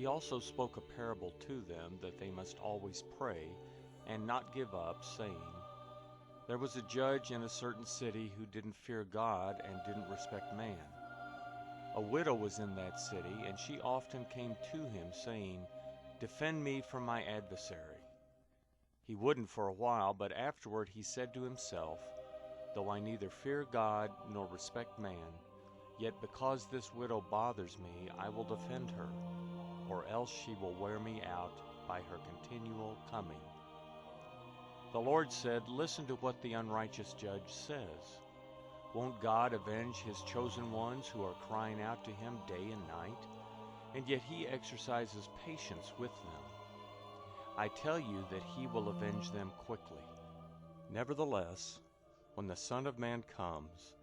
also spoke a parable to them that they must always pray and not give up, saying, There was a judge in a certain city who didn't fear God and didn't respect man. A widow was in that city, and she often came to him, saying, Defend me from my adversary. He wouldn't for a while, but afterward he said to himself, Though I neither fear God nor respect man, yet because this widow bothers me, I will defend her, or else she will wear me out by her continual coming. The Lord said, Listen to what the unrighteous judge says. Won't God avenge his chosen ones who are crying out to him day and night? And yet he exercises patience with them. I tell you that he will avenge them quickly. Nevertheless, when the Son of Man comes,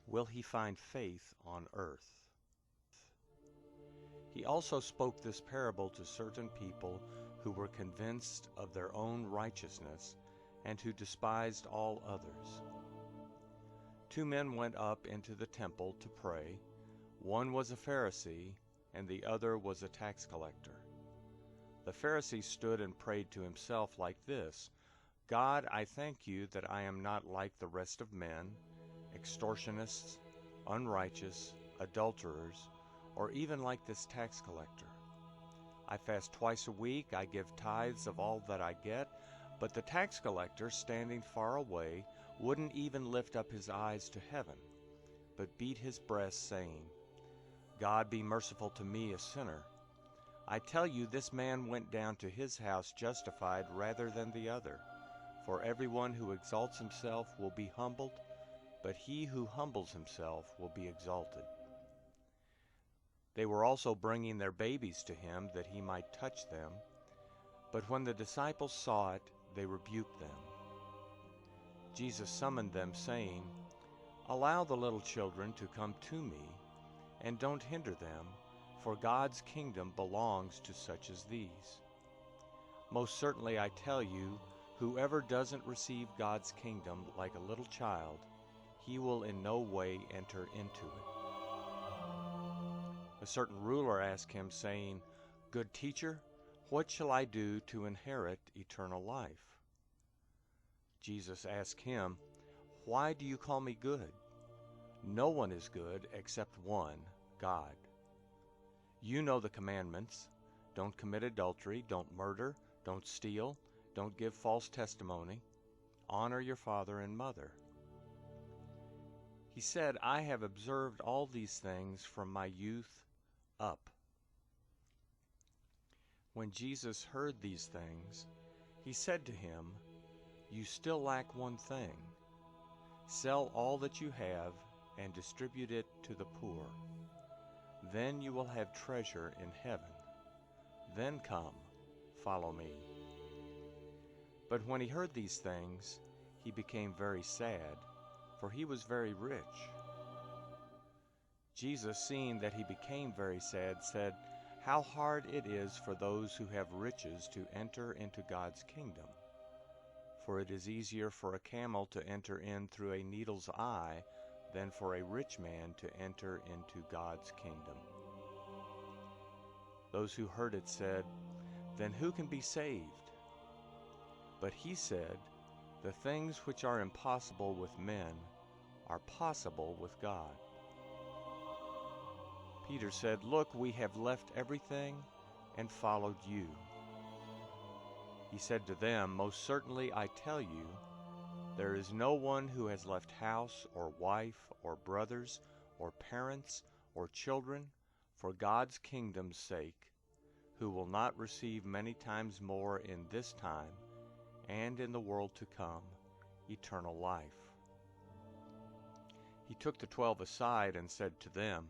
will he find faith on earth? He also spoke this parable to certain people who were convinced of their own righteousness and who despised all others. Two men went up into the temple to pray. One was a Pharisee, and the other was a tax collector. The Pharisee stood and prayed to himself like this, God, I thank you that I am not like the rest of men, extortionists, unrighteous, adulterers, or even like this tax collector. I fast twice a week, I give tithes of all that I get, but the tax collector, standing far away, wouldn't even lift up his eyes to heaven, but beat his breast, saying, God be merciful to me, a sinner. I tell you, this man went down to his house justified rather than the other. For everyone who exalts himself will be humbled, but he who humbles himself will be exalted. They were also bringing their babies to him that he might touch them, but when the disciples saw it, they rebuked them. Jesus summoned them, saying, Allow the little children to come to me, and don't hinder them, for God's kingdom belongs to such as these. Most certainly I tell you, whoever doesn't receive God's kingdom like a little child, he will in no way enter into it. A certain ruler asked him, saying, Good teacher, what shall I do to inherit eternal life? Jesus asked him, Why do you call me good? No one is good except one, God. You know the commandments. Don't commit adultery, don't murder, don't steal, don't give false testimony, honor your father and mother. He said, I have observed all these things from my youth up. When Jesus heard these things, he said to him, You still lack one thing. Sell all that you have and distribute it to the poor. Then you will have treasure in heaven. Then come, follow me. But when he heard these things, he became very sad, for he was very rich. Jesus, seeing that he became very sad, said, How hard it is for those who have riches to enter into God's kingdom. For it is easier for a camel to enter in through a needle's eye than for a rich man to enter into God's kingdom. Those who heard it said, Then who can be saved? But he said, The things which are impossible with men are possible with God. Peter said, Look, we have left everything and followed you. He said to them, Most certainly I tell you, there is no one who has left house or wife or brothers or parents or children for God's kingdom's sake, who will not receive many times more in this time and in the world to come eternal life. He took the 12 aside and said to them,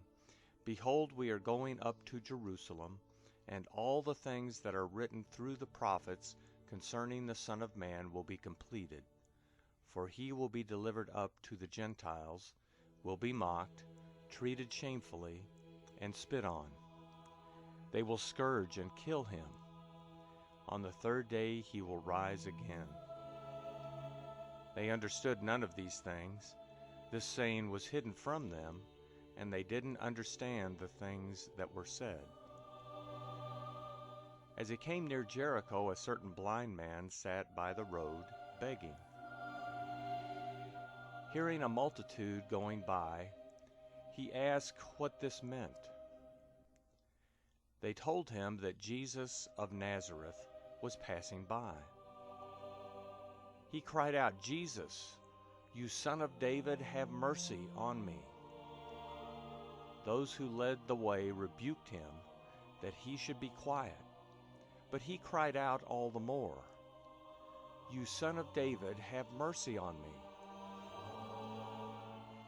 Behold, we are going up to Jerusalem, and all the things that are written through the prophets concerning the Son of Man will be completed. For he will be delivered up to the Gentiles, will be mocked, treated shamefully, and spit on. They will scourge and kill him. On the third day he will rise again. They understood none of these things. This saying was hidden from them, and they didn't understand the things that were said. As he came near Jericho, a certain blind man sat by the road, begging. Hearing a multitude going by, he asked what this meant. They told him that Jesus of Nazareth was passing by. He cried out, "Jesus, you Son of David, have mercy on me." Those who led the way rebuked him that he should be quiet, but he cried out all the more, "You Son of David, have mercy on me."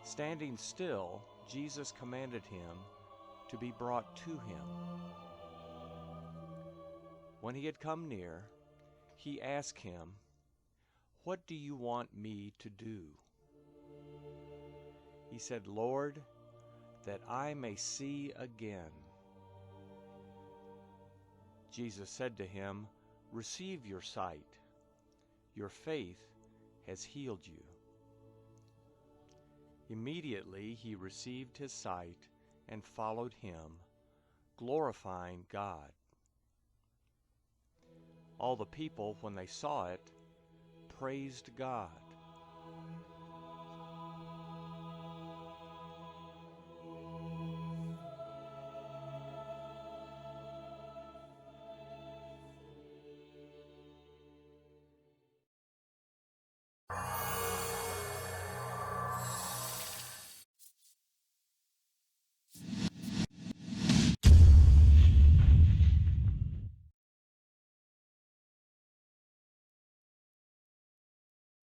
Standing still, Jesus commanded him to be brought to him. When he had come near, he asked him, "What do you want me to do?" He said, "Lord, that I may see again." Jesus said to him, "Receive your sight. Your faith has healed you." Immediately he received his sight and followed him, glorifying God. All the people, when they saw it, praised God.